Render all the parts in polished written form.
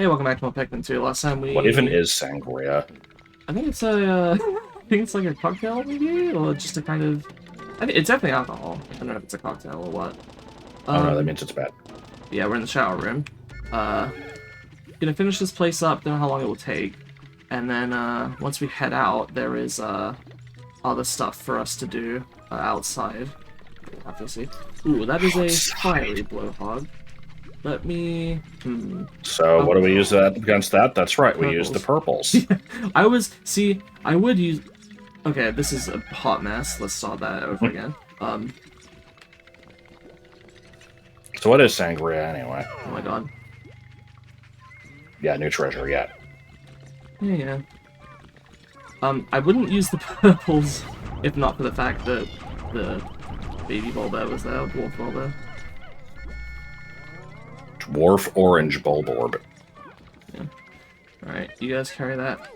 Hey, welcome back to more Pikmin 2. Last time we... What even is sangria? I think it's a, I think it's like a cocktail, maybe? Or just a kind of... I think it's definitely alcohol. I don't know if it's a cocktail or what. Oh no, that means it's bad. Yeah, we're in the shower room. Gonna finish this place up, don't know how long it will take. And then, once we head out, there is, other stuff for us to do, outside. Obviously. Ooh, that is a fiery blowhog. Let me... So, what do we use that against that? That's right, we use the purples. I would use... Okay, this is a hot mess. Let's start that over again. So what is sangria, anyway? Oh my god. Yeah, new treasure, yeah. Yeah. I wouldn't use the purples if not for the fact that the baby Bulba was there, dwarf Bulba. Dwarf orange bulborb. Yeah. Alright, you guys carry that.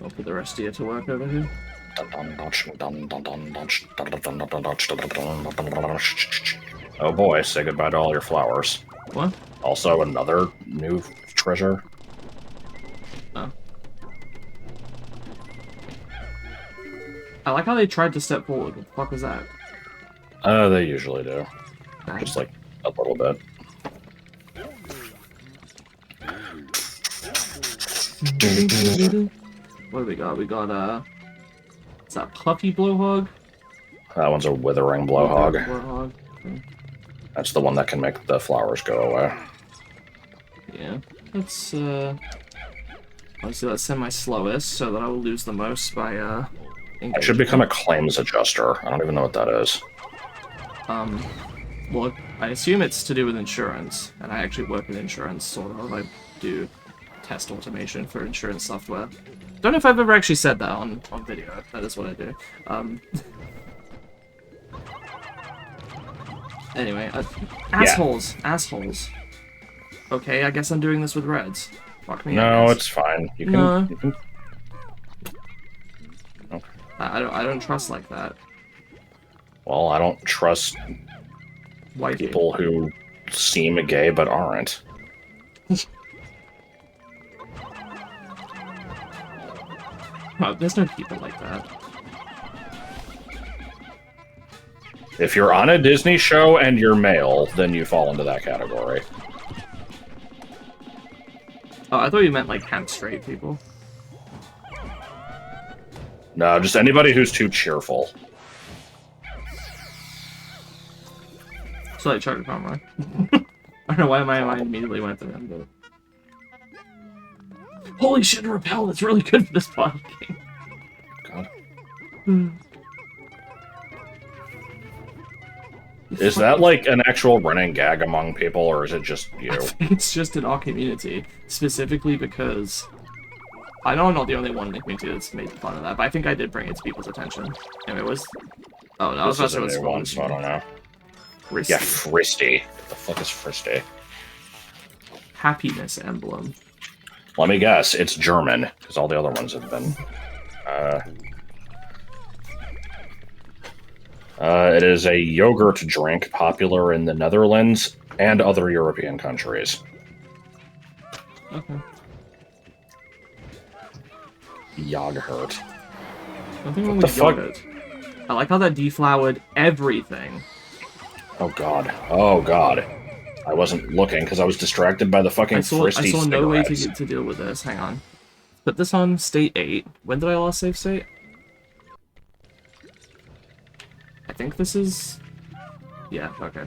I'll put the rest of you to work over here. Oh boy, say goodbye to all your flowers. What? Also, another new treasure. Oh. I like how they tried to step forward. What the fuck was that? They usually do. Just like a little bit. What do we got? We got, is that Puffy Blowhog? That one's a withering blowhog. Blowhog. Okay. That's the one that can make the flowers go away. Yeah. Let's, obviously let's send my slowest so that I will lose the most by, I should become a claims adjuster. I don't even know what that is. Well, I assume it's to do with insurance, and I actually work in insurance, sort of. I do test automation for insurance software. Don't know if I've ever actually said that on video. That is what I do. Anyway, assholes. Yeah. Assholes. Okay, I guess I'm doing this with reds. Fuck me. No, it's fine. You can... No. You can... Okay. I don't trust like that. Well, I don't trust white people who seem gay but aren't. Well, there's no people like that. If you're on a Disney show and you're male, then you fall into that category. Oh, I thought you meant like camp straight people. No, just anybody who's too cheerful. So like Chocolate Farmer. I don't know why my mind immediately went to them, but... Holy shit, Repel! That's really good for this bottom game. God. Is that like an actual running gag among people, or is it just you? I think it's just in our community, specifically because... I know I'm not the only one in the community that's made fun of that, but I think I did bring it to people's attention. And it was... Oh, no, this is a new one, so I don't know. Fristy. Yeah, Fristy. What the fuck is Fristy? Happiness emblem. Let me guess, it's German, because all the other ones have been. It is a yogurt drink popular in the Netherlands and other European countries. Okay. Yogurt. Nothing wrong with yogurt. I like how that deflowered everything. Oh god. Oh god. I wasn't looking because I was distracted by the fucking Fristy I saw no way cigarettes. to deal with this. Hang on. Put this on state 8. When did I last save state? I think this is... Yeah, okay.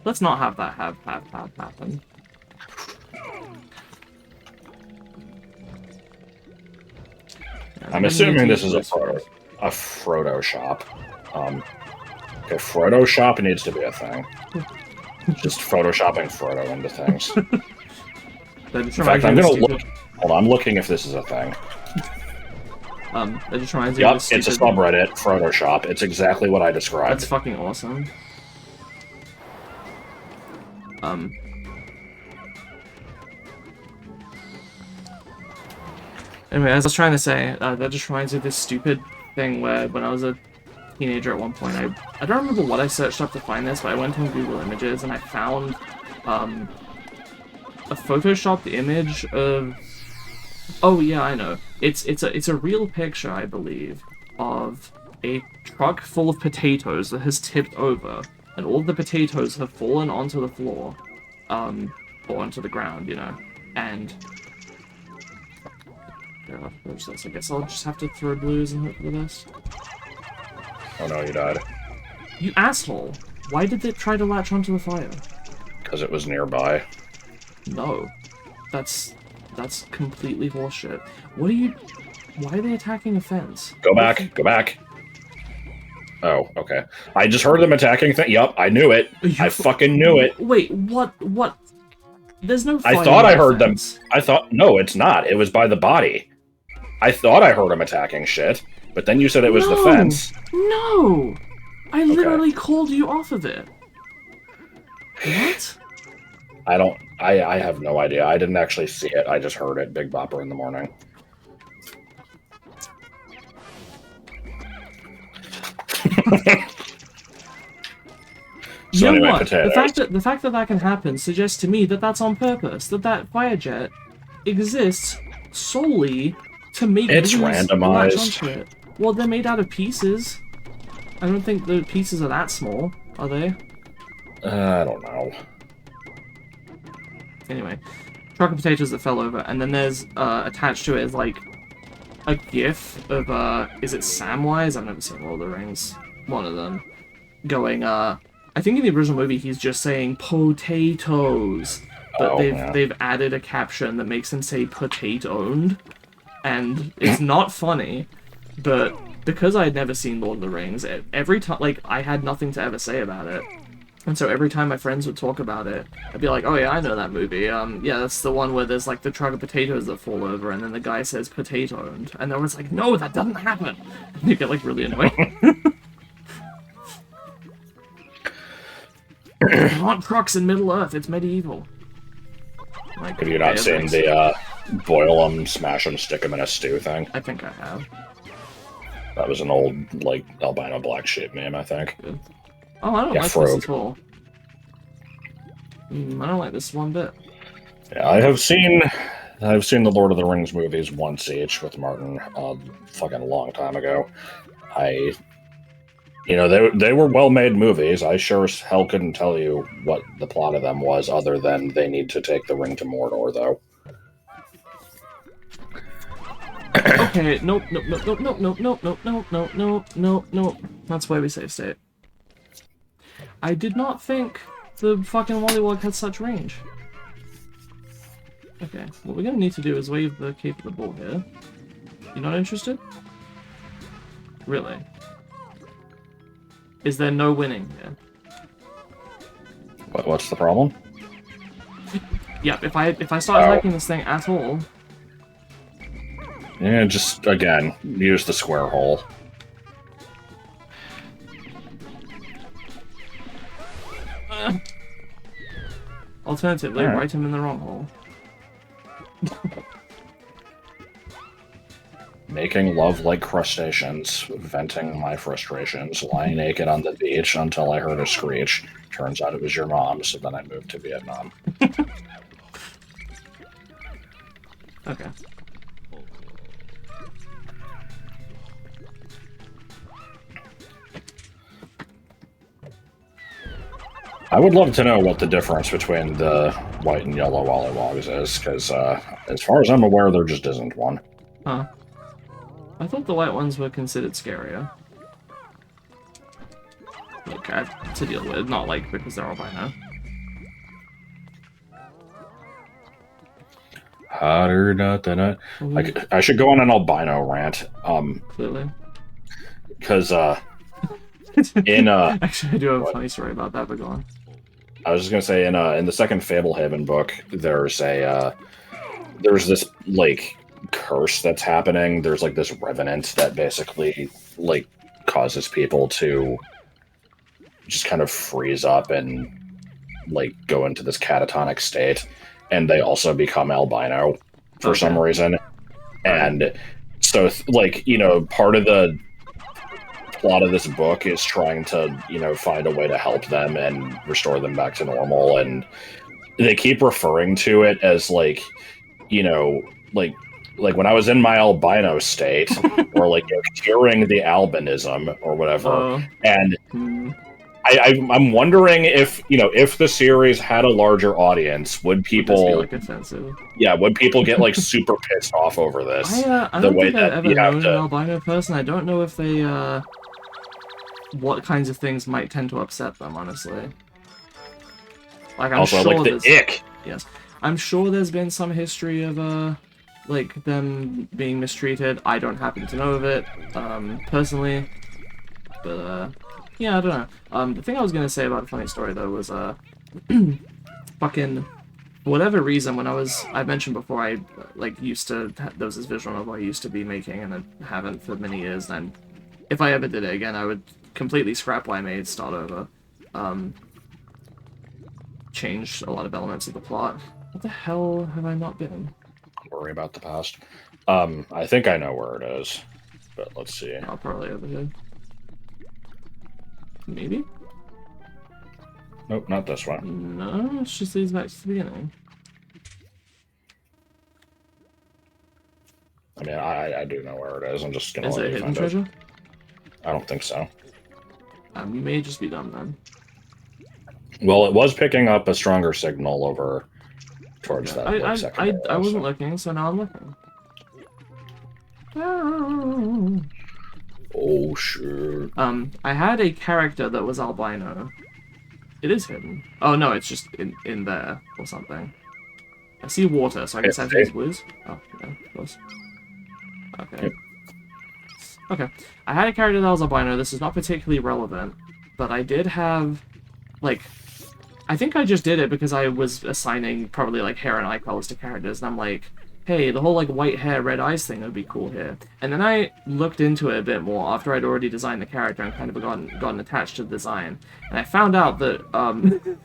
Let's not have that happen. Yeah, I'm assuming this is a Frodo shop. Okay, Frodo shop needs to be a thing. Just photoshopping Frodo into things. In fact, I'm gonna look. Hold on, I'm looking if this is a thing. That just reminds me of the stupid... it's a subreddit, Frodo shop. It's exactly what I described. That's fucking awesome. Anyway, as I was trying to say, that just reminds me of this stupid thing where when I was a teenager at one point, I don't remember what I searched up to find this, but I went on Google Images and I found a photoshopped image of... Oh yeah, I know. It's a real picture, I believe, of a truck full of potatoes that has tipped over, and all the potatoes have fallen onto the floor, or onto the ground, you know, and... I guess I'll just have to throw blues and hope for the best. Oh no, you died. You asshole! Why did it try to latch onto the fire? Because it was nearby. No. That's completely horseshit. What are you... Why are they attacking a fence? Go back, go back. Oh, okay. I just heard them attacking Yup, I knew it. I fucking knew it. Wait, what? There's no fire I thought I heard fence. them. I thought... No, it's not. It was by the body. I thought I heard them attacking shit, but then you said it was the fence. No! I literally called you off of it. What? I have no idea. I didn't actually see it. I just heard it. Big Bopper in the morning. You know anyway, what? potatoes. The fact that that can happen suggests to me that that's on purpose. That fire jet exists solely to make it's these randomized. latch onto it. Well, they're made out of pieces. I don't think the pieces are that small, are they? I don't know. Anyway, truck of potatoes that fell over, and then there's attached to it is like a GIF of is it Samwise? I've never seen Lord of the Rings. One of them going I think in the original movie he's just saying potatoes, but they've added a caption that makes him say potatoed, and it's not funny, but because I had never seen Lord of the Rings, every time, like, I had nothing to ever say about it. And so every time my friends would talk about it, I'd be like, oh yeah, I know that movie. Yeah, that's the one where there's, like, the truck of potatoes that fall over, and then the guy says potatoed. And then it's like, no, that doesn't happen! And you get, like, really annoyed. There aren't trucks in Middle-earth, it's medieval. Like, Have you not seen the, boil them, smash them, stick them in a stew thing? I think I have. That was an old, like, albino black sheep meme, I think. Good. Oh, I don't like this at all. I don't like this one bit. Yeah, I've seen the Lord of the Rings movies once each with Martin, fucking long time ago. You know, they were well-made movies. I sure as hell couldn't tell you what the plot of them was, other than they need to take the ring to Mordor, though. Okay, nope. That's why we save state. I did not think the fucking Wollywog had such range. Okay, what we're gonna need to do is wave the cape of the bull here. You not interested? Really? Is there no winning here? What's the problem? Yep, if I start attacking this thing at all... Yeah, just, again, use the square hole. Alternatively, write him in the wrong hole. Making love like crustaceans, venting my frustrations, lying naked on the beach until I heard a screech. Turns out it was your mom, so then I moved to Vietnam. Okay. I would love to know what the difference between the white and yellow Wollywogs is, because as far as I'm aware, there just isn't one. Huh. I thought the white ones were considered scarier. Like, to deal with, not like because they're albino. Hotter than I should go on an albino rant. Clearly. Because, Actually, I do have a funny story about that, but go on. I was just gonna say, in the second Fablehaven book, there's this, like, curse that's happening. There's, like, this revenant that basically, like, causes people to just kind of freeze up and, like, go into this catatonic state. And they also become albino for some reason. And so, like, you know, part of the plot of this book is trying to, you know, find a way to help them and restore them back to normal. And they keep referring to it as like, you know, like when I was in my albino state, or like curing the albinism or whatever. Oh, And hmm. I'm wondering if if the series had a larger audience, would Would this be people like offensive? would people get like super pissed off over this? I The don't way think I've that ever you have known an to albino person. I don't know if they what kinds of things might tend to upset them, honestly. Like I'm also like sure the there's ick. yes. I'm sure there's been some history of like them being mistreated. I don't happen to know of it, personally. But yeah, I don't know. The thing I was gonna say about a funny story though was fucking for whatever reason when I mentioned before I like used to there was this visual novel I used to be making and I haven't for many years, and if I ever did it again I would completely scrap what I made, start over, change a lot of elements of the plot. What the hell have I not been? Worry about the past. I think I know where it is, but let's see. Oh, probably over here. Maybe? Nope, not this one. No, it just leads back to the beginning. I mean, I do know where it is. I'm just gonna Is let it a you hidden find it. treasure? I don't think so. You may just be dumb then. Well, it was picking up a stronger signal over towards Okay. that like second I arrow, wasn't so. looking, so now I'm looking. Oh shit. I had a character that was albino. It is hidden. Oh no, it's just in there or something. I see water, so I guess I have to use blues. Oh, yeah, of course. Okay. Yep. Okay. I had a character that was albino. This is not particularly relevant, but I did have, like, I think I just did it because I was assigning probably like hair and eye colors to characters, and I'm like, hey, the whole like white hair, red eyes thing would be cool here. And then I looked into it a bit more after I'd already designed the character and kind of gotten attached to the design, and I found out that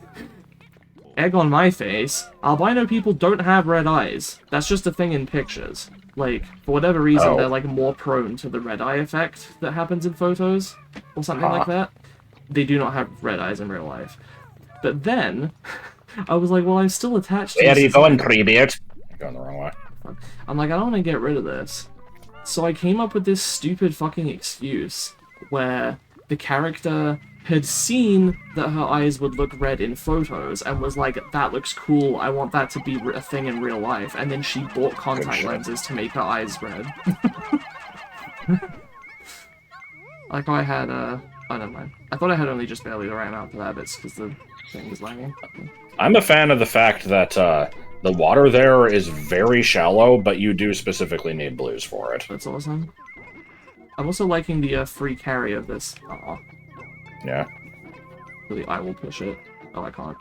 egg on my face, albino people don't have red eyes. That's just a thing in pictures. Like, for whatever reason, they're like more prone to the red eye effect that happens in photos or something like that. They do not have red eyes in real life. But then, I was like, well, I'm still attached to Where are this you going, design. Treebeard? You're going the wrong way. I'm like, I don't want to get rid of this. So I came up with this stupid fucking excuse where the character had seen that her eyes would look red in photos and was like, that looks cool, I want that to be a thing in real life. And then she bought contact lenses to make her eyes red. Like I had, oh, never mind. I thought I had only just barely the right amount for that, but it's because the thing was lagging. I'm a fan of the fact that the water there is very shallow, but you do specifically need blues for it. That's awesome. I'm also liking the free carry of this. Aw. Yeah. Really, I will push it. Oh, I can't.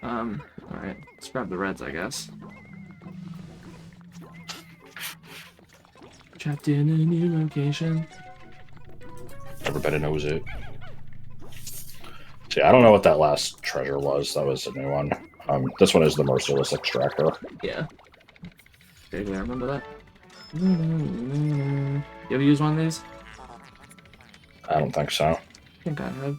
Alright. Let's grab the reds, I guess. Trapped in a new location. Everybody knows it. See, I don't know what that last treasure was. That was a new one. This one is the Merciless Extractor. Yeah. Vaguely I remember that. You ever use one of these? I don't think so. I think I have.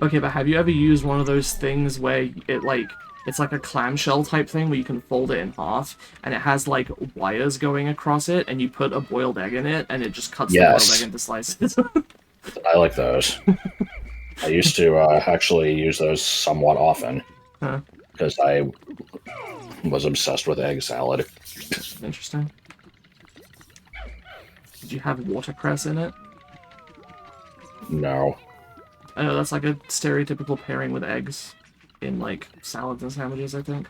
Okay, but have you ever used one of those things where it, like, it's like a clamshell type thing where you can fold it in half, and it has, like, wires going across it, and you put a boiled egg in it, and it just cuts the boiled egg into slices? I like those. I used to actually use those somewhat often. Huh. Because I was obsessed with egg salad. Interesting. Did you have watercress in it? No. I know, that's like a stereotypical pairing with eggs in, like, salads and sandwiches, I think.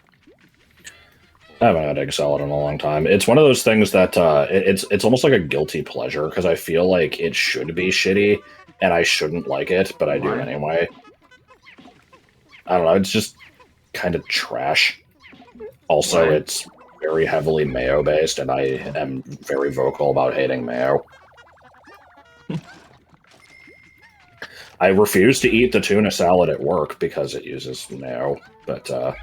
I haven't had egg salad in a long time. It's one of those things that it's almost like a guilty pleasure because I feel like it should be shitty and I shouldn't like it, but I do anyway. I don't know. It's just kind of trash. Also, it's very heavily mayo based, and I am very vocal about hating mayo. I refuse to eat the tuna salad at work because it uses mayo, but I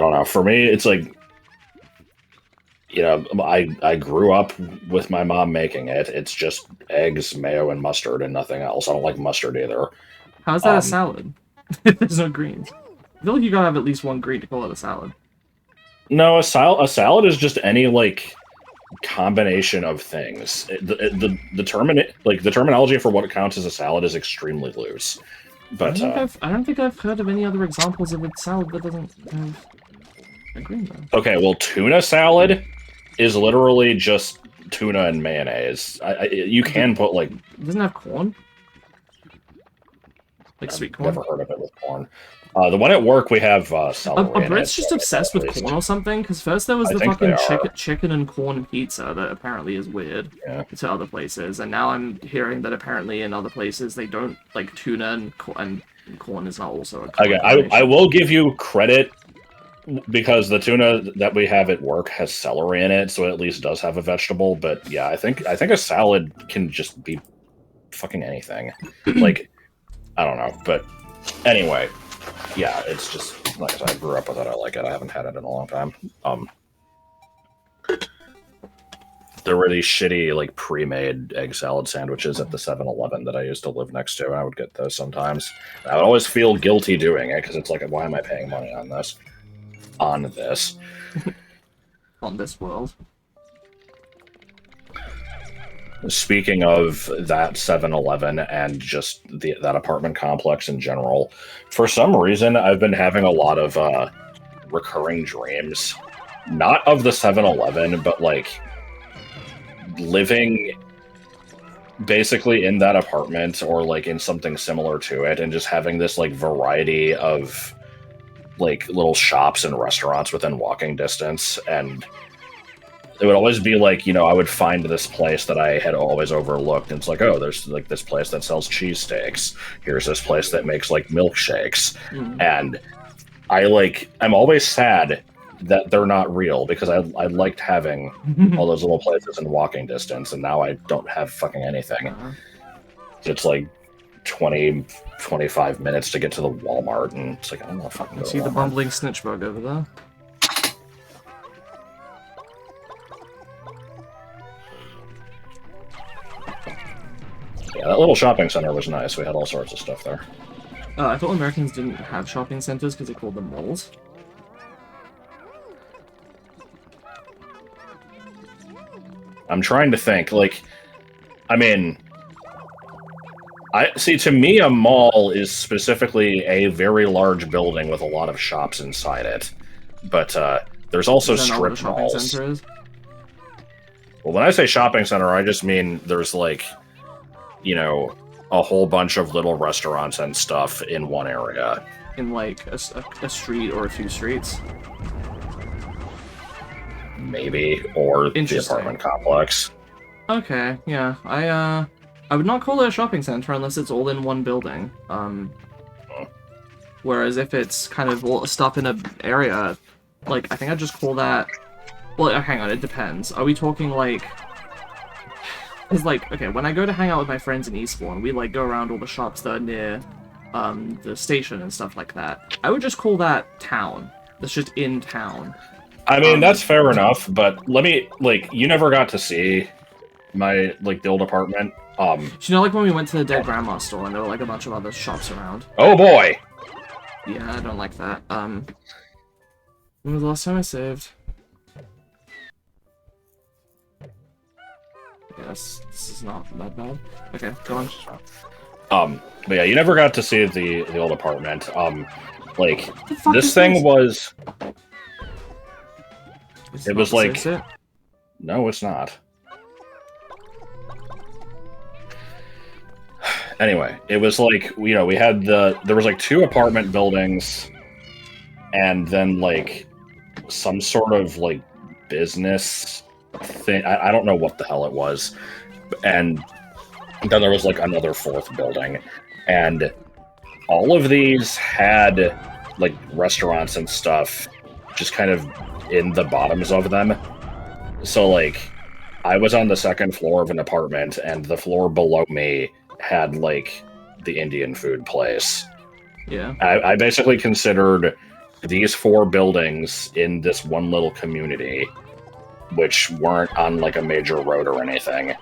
don't know. For me, it's like, you know, I grew up with my mom making it. It's just eggs, mayo, and mustard, and nothing else. I don't like mustard either. How's that a salad? If there's no greens. I feel like you gotta have at least one green to call it a salad. No, a salad is just any like combination of things. The terminology for what counts as a salad is extremely loose. But I don't think I've heard of any other examples of a salad that doesn't have a green though. Okay, well, tuna salad is literally just tuna and mayonnaise. You can put like. It doesn't have corn. Like sweet corn. Never heard of it with corn. The one at work we have celery. Are Brits just obsessed with corn or something? Because first there was the fucking chicken and corn pizza that apparently is weird to other places, and now I'm hearing that apparently in other places they don't like tuna and corn is not also a combination. Okay, I will give you credit because the tuna that we have at work has celery in it, so it at least does have a vegetable. But yeah, I think a salad can just be fucking anything. Like, I don't know, but anyway. Yeah, it's just, like I said, I grew up with it, I like it, I haven't had it in a long time. There were these shitty, like, pre-made egg salad sandwiches at the 7-Eleven that I used to live next to, and I would get those sometimes. And I would always feel guilty doing it, because it's like, why am I paying money on this? On this. On this world. Speaking of that 7-Eleven and just that apartment complex in general, for some reason I've been having a lot of recurring dreams. Not of the 7-Eleven, but like living basically in that apartment or like in something similar to it and just having this like variety of like little shops and restaurants within walking distance. And it would always be like, you know, I would find this place that I had always overlooked. And it's like, oh, there's like this place that sells cheesesteaks. Here's this place that makes like milkshakes. And I'm always sad that they're not real because I liked having all those little places in walking distance. And now I don't have fucking anything. It's like 20, 25 minutes to get to the Walmart. And it's like, I don't know if I can go see the bumbling snitch bug over there. Yeah, that little shopping center was nice. We had all sorts of stuff there. I thought Americans didn't have shopping centers because they called them malls. I'm trying to think. Like, I mean, to me, a mall is specifically a very large building with a lot of shops inside it. But there's also strip malls. Well, when I say shopping center, I just mean there's like, you know, a whole bunch of little restaurants and stuff in one area. In like a street or a few streets? Maybe, or the apartment complex. Okay, yeah. I would not call it a shopping center unless it's all in one building. Whereas if it's kind of all stuff in an area, like, I think I'd just call that... Well, hang on, it depends. Are we talking like... Because, like, okay, when I go to hang out with my friends in Eastbourne, we, like, go around all the shops that are near, the station and stuff like that. I would just call that town. That's just in town. I mean, that's fair enough, but let me, like, you never got to see my, like, the old apartment. Do you know, like, when we went to the Dead Grandma store and there were, like, a bunch of other shops around? Oh, boy! Yeah, I don't like that. When was the last time I saved? Yes, this is not that bad. Okay, go on. But yeah, you never got to see the old apartment. Like, this thing was... It was like... No, it's not. Anyway, it was like, you know, we had there was like 2 apartment buildings and then like some sort of like business thing. I don't know what the hell it was. And then there was like another 4th building. And all of these had like restaurants and stuff just kind of in the bottoms of them. So like I was on the 2nd floor of an apartment and the floor below me had like the Indian food place. Yeah. I basically considered these 4 buildings in this one little community, which weren't on like a major road or anything.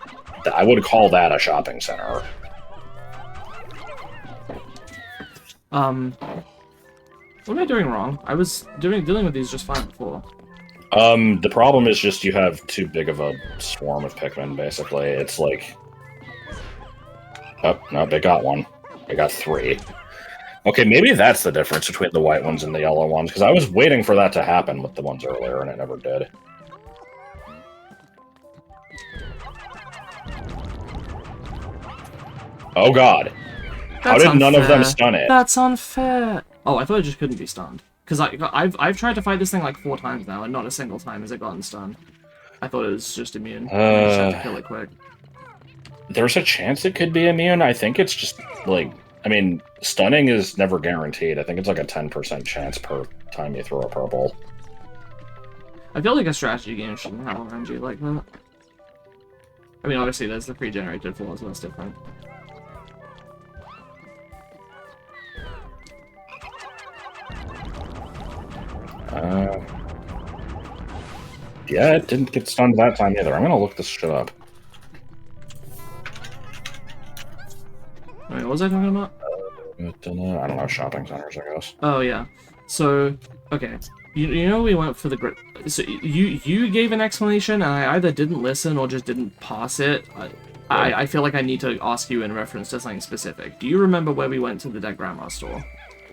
I would call that a shopping center. What am I doing wrong? I was dealing with these just fine before. The problem is just you have too big of a swarm of Pikmin, basically. It's like... Oh, no, they got one. They got 3. Okay, maybe that's the difference between the white ones and the yellow ones, because I was waiting for that to happen with the ones earlier, and it never did. Oh god. How did none of them stun it? That's unfair! Oh, I thought it just couldn't be stunned. Because I've tried to fight this thing like 4 times now, and not a single time has it gotten stunned. I thought it was just immune. I just had to kill it quick. There's a chance it could be immune. I think it's just, like... I mean, stunning is never guaranteed. I think it's like a 10% chance per time you throw a purple. I feel like a strategy game shouldn't have RNG like that. I mean, obviously there's the pre-generated flaws, so that's different. Yeah, it didn't get stunned that time either. I'm gonna look this shit up. Wait, what was I talking about? I don't know, shopping centers, I guess. Oh, yeah. So, okay. You know we went for the... So, you gave an explanation, and I either didn't listen or just didn't pass it. I feel like I need to ask you in reference to something specific. Do you remember where we went to the Dead Grandma store?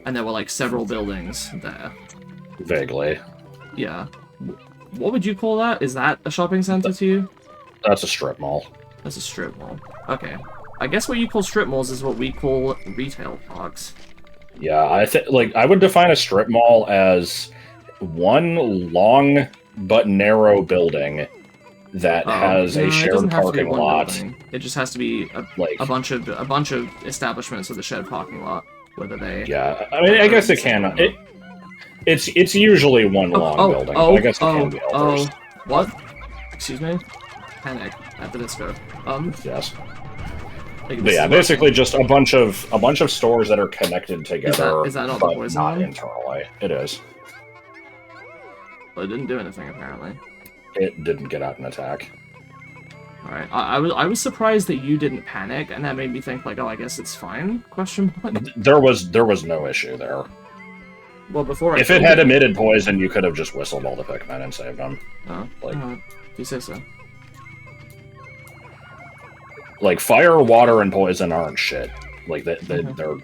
And there were, like, several buildings there. Vaguely. Yeah. What would you call that? Is that a shopping center to you? That's a strip mall. That's a strip mall. Okay. I guess what you call strip malls is what we call retail parks. Yeah, I would define a strip mall as one long but narrow building that has a shared parking lot. Building. It just has to be a bunch of establishments with a shared parking lot. Whether they... Yeah, I mean, I guess it can. It's usually one long building. I guess it can be others. What? Excuse me? Panic at the disco. Yes. But yeah, basically just a bunch of stores that are connected together, is that not but the poison not one? internally. It is. Well, it didn't do anything apparently. It didn't get out and attack. All right, I was surprised that you didn't panic, and that made me think like, oh, I guess it's fine? Question mark. There was no issue there. Well, before if it had emitted poison, you could have just whistled all the Pikmin and saved them. Oh, like, you say so. Like, fire, water, and poison aren't shit. Like, they're...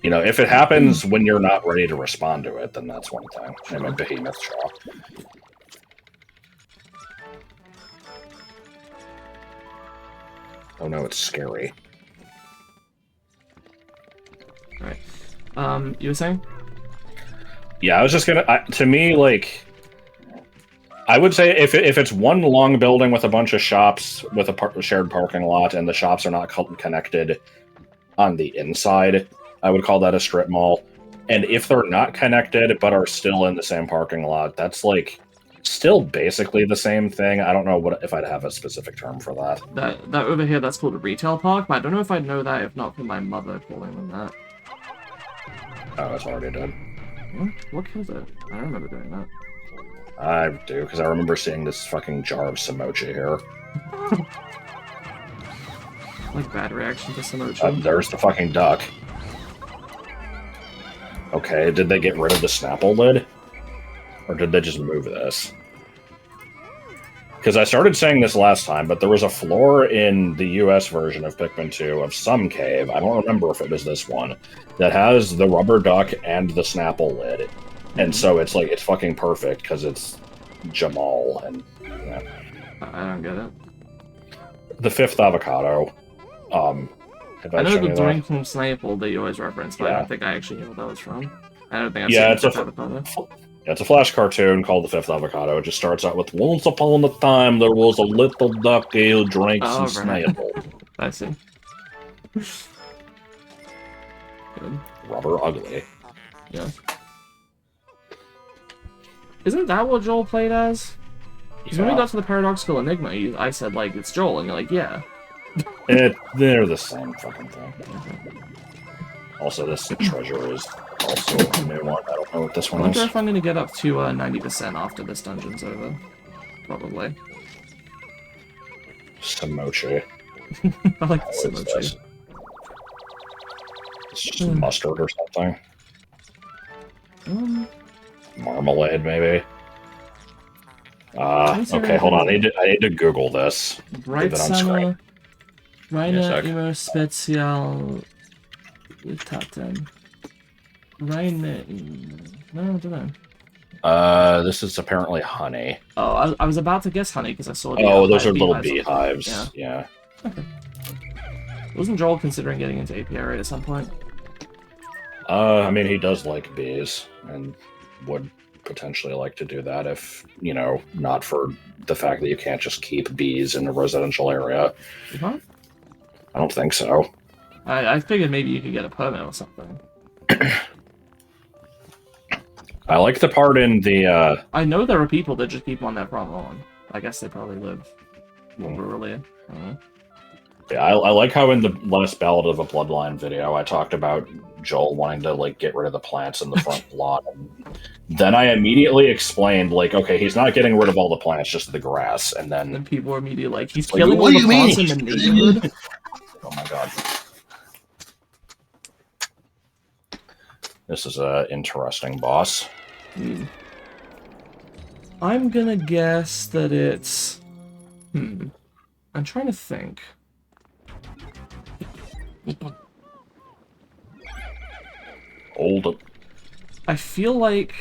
You know, if it happens when you're not ready to respond to it, then that's one thing. I'm a behemoth shaw. Oh no, it's scary. Alright. You were saying? Yeah, I was just gonna... to me, like... I would say if it's one long building with a bunch of shops with a shared parking lot and the shops are not connected on the inside, I would call that a strip mall. And if they're not connected but are still in the same parking lot, that's like still basically the same thing. I don't know if I'd have a specific term for that. That over here, that's called a retail park, but I don't know if I'd know that if not for my mother calling them that. Oh, that's already done. What killed it? I don't remember doing that. I do, because I remember seeing this fucking jar of Samochi here. Like bad reaction to Samochi. There's the fucking duck. Okay, did they get rid of the Snapple lid? Or did they just move this? Because I started saying this last time, but there was a floor in the US version of Pikmin 2 of some cave, I don't remember if it was this one, that has the rubber duck and the Snapple lid. And so it's like, it's fucking perfect, because it's Jamal, and... Yeah. I don't get it. The fifth avocado. I know the drink from Snapple that you always reference, but I don't think I actually knew what that was from. I don't think I've seen the fifth avocado. Yeah, it's a Flash cartoon called The Fifth Avocado. It just starts out with, once upon a time, there was a little ducky who drank some Snapple. I see. Good. Rubber ugly. Yeah. Isn't that what Joel played as? Because when we got to the Paradoxical Enigma, I said, like, it's Joel, and you're like, yeah. They're the same fucking thing. Also, this treasure is also a new one. I don't know what this one is. I wonder if I'm going to get up to 90% after this dungeon's over. Probably. Samochi. I like the Samochi. It's just mustard or something. Um, Marmalade, maybe. Okay, hold on. I need to Google this. Bright Leave it on screen. Summer, Reine sec. immer Spezial Taten. Reine. No, I don't know. This is apparently honey. Oh, I was about to guess honey because I saw the. Oh, those are little beehives. beehives. Yeah. Okay. Wasn't Joel considering getting into apiary at some point? I mean, he does like bees and would potentially like to do that if, you know, not for the fact that you can't just keep bees in a residential area. Huh? I don't think so. I figured maybe you could get a permit or something. I like the part in the, I know there are people that just keep them on their front lawn. I guess they probably live more rurally. I don't know. Yeah, I like how in the last Ballad of a Bloodline video, I talked about Joel wanting to, like, get rid of the plants in the front lawn. And then I immediately explained, like, okay, he's not getting rid of all the plants, just the grass. And then people were immediately like, he's like, killing all what the do you plants mean? in the neighborhood? Oh my god. This is a interesting boss. I'm gonna guess that it's... I'm trying to think. Old. I feel like...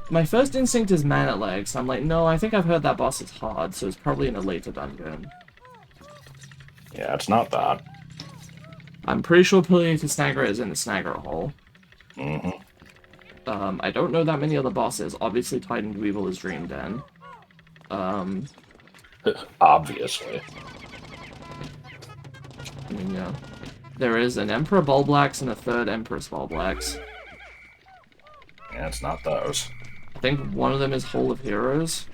My first instinct is man at legs. I'm like, no, I think I've heard that boss is hard, so it's probably in a later dungeon. Yeah, it's not that. I'm pretty sure Palliative Snagger is in the Snagger hole. Mm-hmm. I don't know that many other bosses. Obviously, Titan Weevil is Dream Den. Obviously. I mean, yeah. There is an Emperor Bulblax and a third Empress Bulblax. Yeah, it's not those. I think one of them is Hole of Heroes.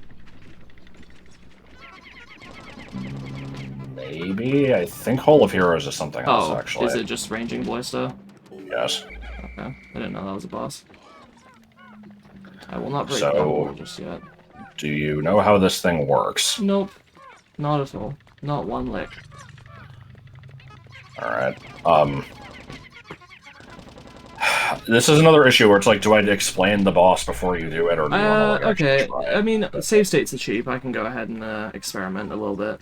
Maybe? I think Hole of Heroes is something else, actually. Is it just Ranging Blaster? Yes. Okay, I didn't know that was a boss. I will not break So- that wall just yet. Do you know how this thing works? Nope. Not at all. Not one lick. Alright. This is another issue where it's like, do I explain the boss before you do it, or do you want to, like, okay. actually try it? I mean, save states are cheap. I can go ahead and experiment a little bit.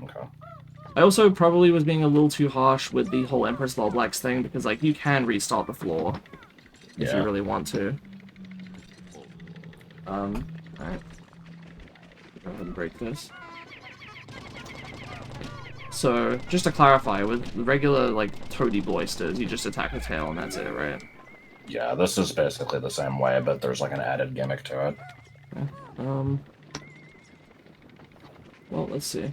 Okay. I also probably was being a little too harsh with the whole Empress Bulblax thing, because, like, you can restart the floor if you really want to. Alright. Go ahead and break this. So, just to clarify, with regular, like, Toady Boisters, you just attack the tail and that's it, right? Yeah, this is basically the same way, but there's like an added gimmick to it. Okay. Well, let's see.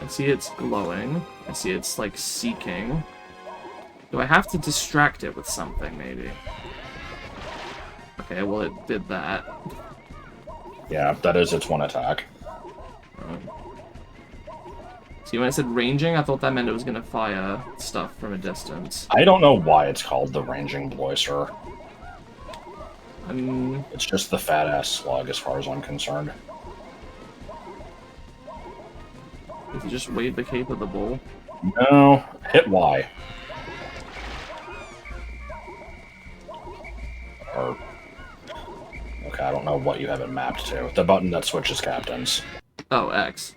I see it's glowing. I see it's, like, seeking. Do I have to distract it with something, maybe? Okay, well, it did that. Yeah, that is its one attack. See, when I said ranging, I thought that meant it was gonna fire stuff from a distance. I don't know why it's called the Ranging Bloister. It's just the fat-ass slug, as far as I'm concerned. If you just wave the cape of the bull. No, hit Y. Or... Okay, I don't know what you have it mapped to. The button that switches captains. Oh, X.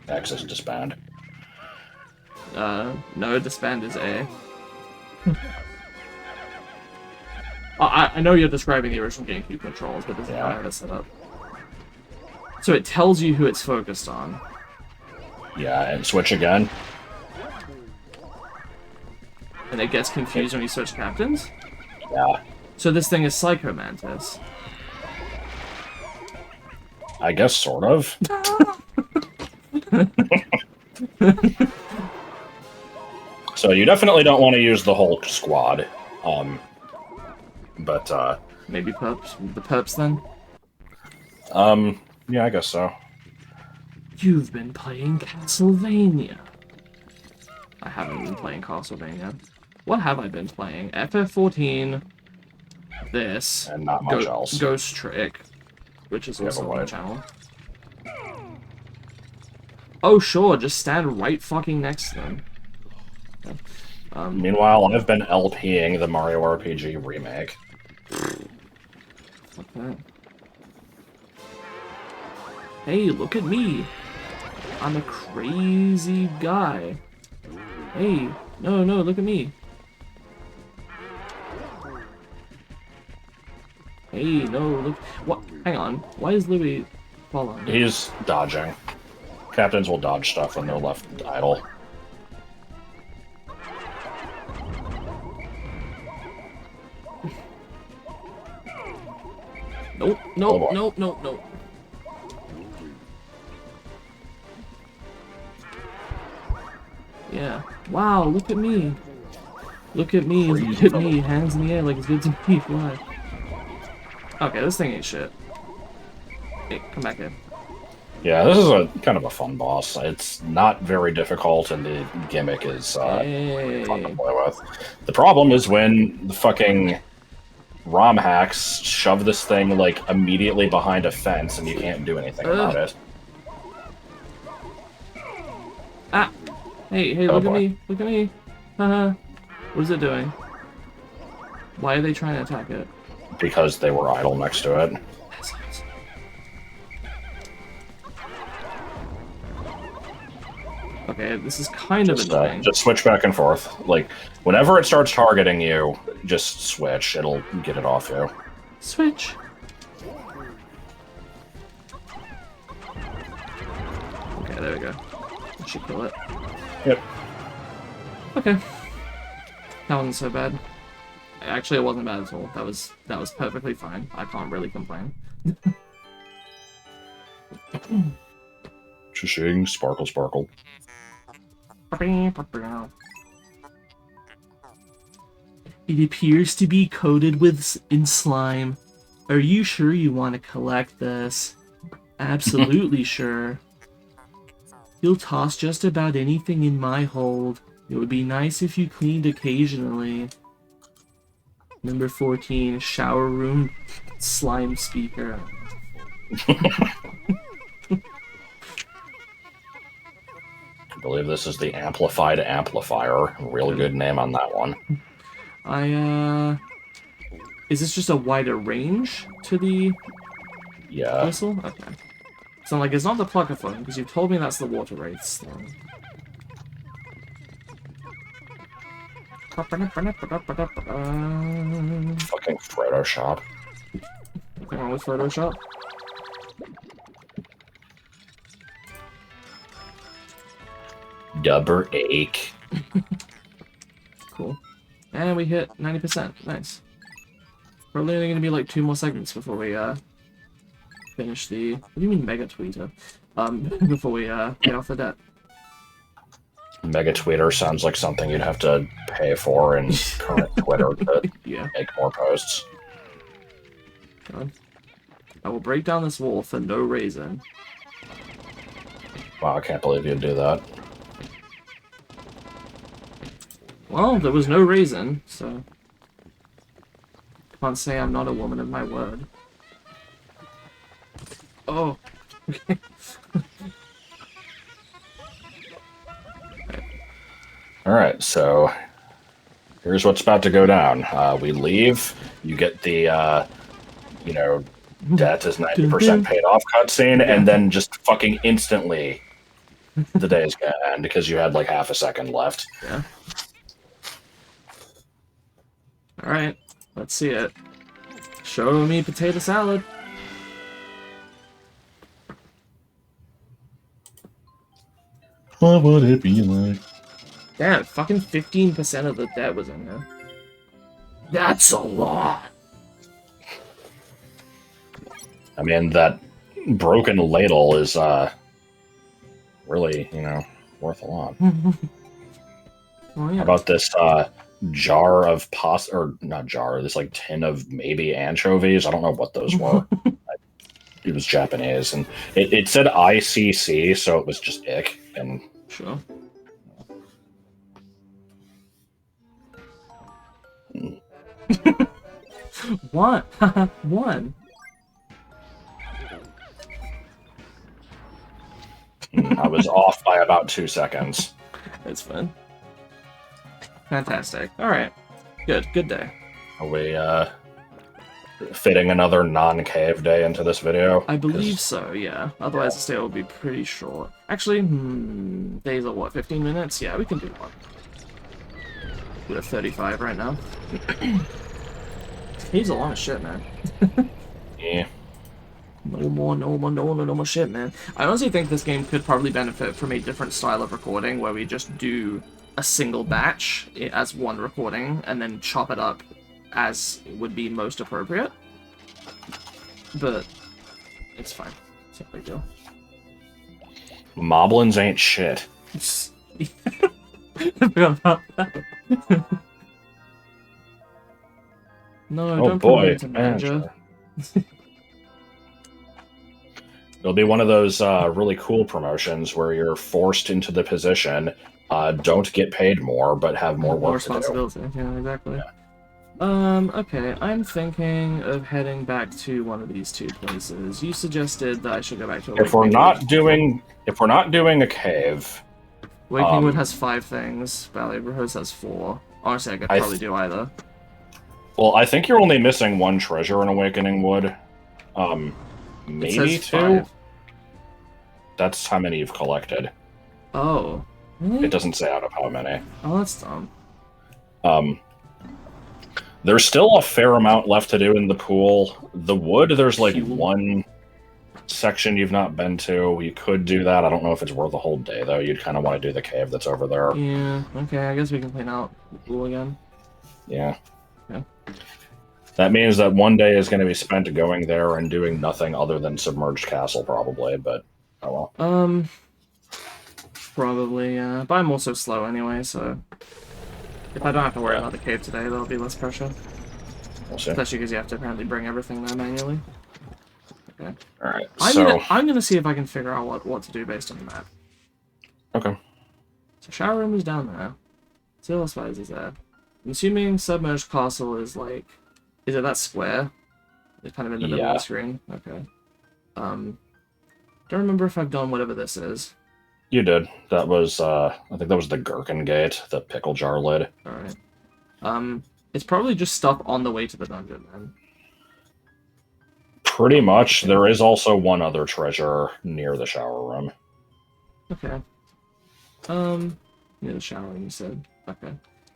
X is disband. No, disband is A. I know you're describing the original GameCube controls, but this is how I have it set up. So it tells you who it's focused on. Yeah, and switch again. And it gets confused when you switch captains? Yeah. So this thing is Psycho Mantis. I guess, sort of. So you definitely don't want to use the whole squad. But, maybe perps? The perps, then? Yeah, I guess so. You've been playing Castlevania. I haven't been playing Castlevania. What have I been playing? FF14, this, And not much else. Ghost Trick, which is also on the channel. Oh, sure, just stand right fucking next to them. Meanwhile, I've been LPing the Mario RPG remake. Fuck that. Hey, look at me. I'm a crazy guy. Hey, no, look at me. Hey, no, look. What? Hang on. Why is Louis following? He's dodging. Captains will dodge stuff when they're left idle. Nope, Oh, nope. Yeah. Wow, look at me. Look at me, look at me. Hands in the air like it's good to be fly. Okay, this thing ain't shit. Hey, come back in. Yeah, this is a kind of a fun boss. It's not very difficult, and the gimmick is fun to play with. The problem is when the fucking ROM hacks shove this thing like immediately behind a fence, and you can't do anything about it. Ah! Hey, look at me. Look at me. Haha. What is it doing? Why are they trying to attack it? Because they were idle next to it. Okay, this is kind of annoying. Just switch back and forth. Like, whenever it starts targeting you, just switch. It'll get it off you. Switch! Okay, there we go. I should kill it. Yep. Okay. That wasn't so bad. Actually, it wasn't bad at all. That was perfectly fine. I can't really complain. Shing, sparkle, sparkle. It appears to be coated in slime. Are you sure you want to collect this? Absolutely sure. You'll toss just about anything in my hold. It would be nice if you cleaned occasionally. Number 14, shower room slime speaker. I believe this is the amplified amplifier. Real good name on that one. Is this just a wider range to the whistle? Okay. So, like, it's not the pluckaphone, because you told me that's the water wraiths thing. Fucking Photoshop. Nothing wrong with Photoshop? Dubber ache. Cool. And we hit 90%. Nice. Probably only going to be like 2 more segments before we finish the... What do you mean mega tweeter? Before we get off the debt. Mega Tweeter sounds like something you'd have to pay for in current Twitter to make more posts. God. I will break down this wall for no reason. Wow, I can't believe you'd do that. Well, there was no reason, so... Can't say I'm not a woman of my word. Oh. Okay. Alright, so... Here's what's about to go down. We leave, you get the, you know, debt is 90% paid off cutscene, and then just fucking instantly the day is gonna end because you had like half a second left. Yeah. Alright, let's see it. Show me potato salad. What would it be like? Damn, fucking 15% of the debt was in there. That's a lot. I mean, that broken ladle is, really, you know, worth a lot. Oh, yeah. How about this, jar of pasta, or not jar, this, like, tin of maybe anchovies? I don't know what those were. It was Japanese, and it said ICC, so it was just ick, and... Sure. What? One. I was off by about 2 seconds. That's fun. Fantastic. Alright. Good. Good day. Are we, fitting another non-cave day into this video? I believe so, yeah. Otherwise, the day will be pretty short. Actually, days are what, 15 minutes? Yeah, we can do one. We're at 35 right now. Caves are long as shit, man. Yeah. No more shit, man. I honestly think this game could probably benefit from a different style of recording, where we just do a single batch as one recording, and then chop it up as would be most appropriate. But it's fine. It's no big deal. Moblins ain't shit. I forgot about that. No, Oh don't boy, promote to manager. It'll be one of those really cool promotions where you're forced into the position, don't get paid more, but have more work responsibility. to do. Yeah, exactly. Yeah. Okay, I'm thinking of heading back to one of these two places. You suggested that I should go back to If we're not doing a cave, Waking Wood has 5 things. Valley of Rose has 4. Honestly, I could probably do either. Well, I think you're only missing 1 treasure in Awakening Wood. Maybe 2? 5. That's how many you've collected. Oh. Really? It doesn't say out of how many. Oh, that's dumb. There's still a fair amount left to do in the pool. The wood, there's like Pool. 1 section you've not been to. You could do that. I don't know if it's worth a whole day, though. You'd kind of want to do the cave that's over there. Yeah, okay, I guess we can clean out the pool again. Yeah. Yeah. That means that one day is going to be spent going there and doing nothing other than Submerged Castle, probably, but oh well. Probably, yeah. But I'm also slow anyway, so if I don't have to worry about the cave today, there'll be less pressure. We'll see. Especially because you have to apparently bring everything there manually. Okay. Alright, I'm gonna see if I can figure out what to do based on the map. Okay. So shower room is down there. Zilla Spies is there. I'm assuming Submerged Castle is like... Is it that square? It's kind of in the middle of the screen? Okay. Don't remember if I've done whatever this is. You did. That was, I think that was the Gherkin Gate, the pickle jar lid. Alright. It's probably just stuff on the way to the dungeon, then. Pretty much. There is also one other treasure near the shower room. Okay. Near the shower room, you said. Okay.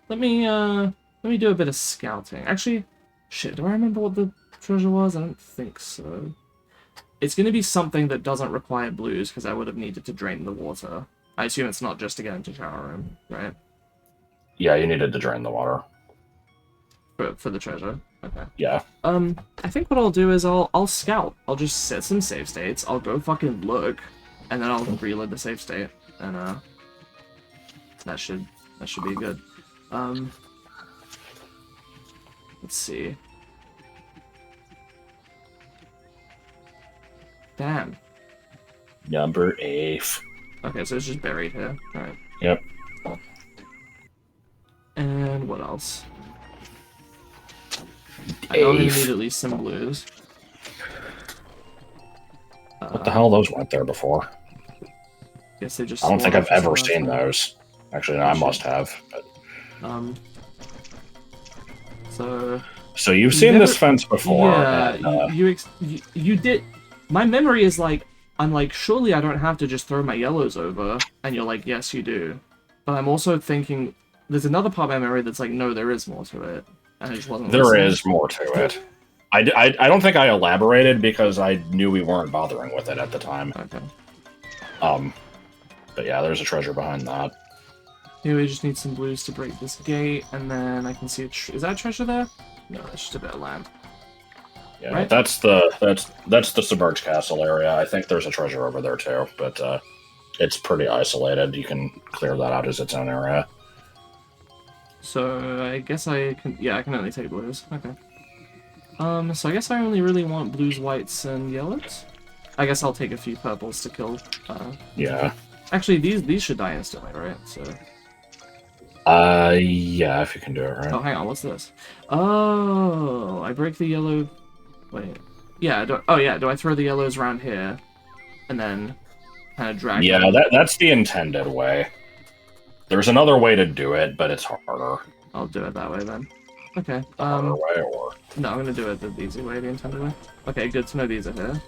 Let me do a bit of scouting. Actually, shit, do I remember what the treasure was? I don't think so. It's going to be something that doesn't require blues, because I would have needed to drain the water. I assume it's not just to get into shower room, right? Yeah, you needed to drain the water. For the treasure. Okay. Yeah. I think what I'll do is I'll scout. I'll just set some save states. I'll go fucking look, and then I'll reload the save state, and that should be good. Let's see. Damn. Number 8. Okay, so it's just buried here. Alright. Yep. Cool. And And what else? I know I'm gonna need at least some blues. What the hell? Those weren't there before. Guess they just. I don't think I've ever seen those. Actually, no, I must have. But... So you've seen this fence before. Yeah, and, you did. My memory is like, I'm like, surely I don't have to just throw my yellows over, and you're like, yes, you do. But I'm also thinking, there's another part of my memory that's like, no, there is more to it, and I just wasn't. There listening. is more to it. I don't think I elaborated because I knew we weren't bothering with it at the time. Okay. But yeah, there's a treasure behind that. Yeah, we just need some blues to break this gate, and then I can see a is that a treasure there? No, it's just a bit of land. Yeah, right? that's the submerged castle area. I think there's a treasure over there too, but it's pretty isolated. You can clear that out as its own area. So I guess I can. Yeah, I can only take blues. Okay. So I guess I only really want blues, whites, and yellows. I guess I'll take a few purples to kill. Yeah. Actually, these should die instantly, right? So. Yeah, if you can do it right. Oh, hang on. What's this? Oh, I break the yellow. Wait. Yeah. Do I throw the yellows around here, and then kind of drag? Yeah, them? that's the intended way. There's another way to do it, but it's harder. I'll do it that way then. Okay. The harder way, or No, I'm gonna do it the easy way, the intended way. Okay, good to know these are here.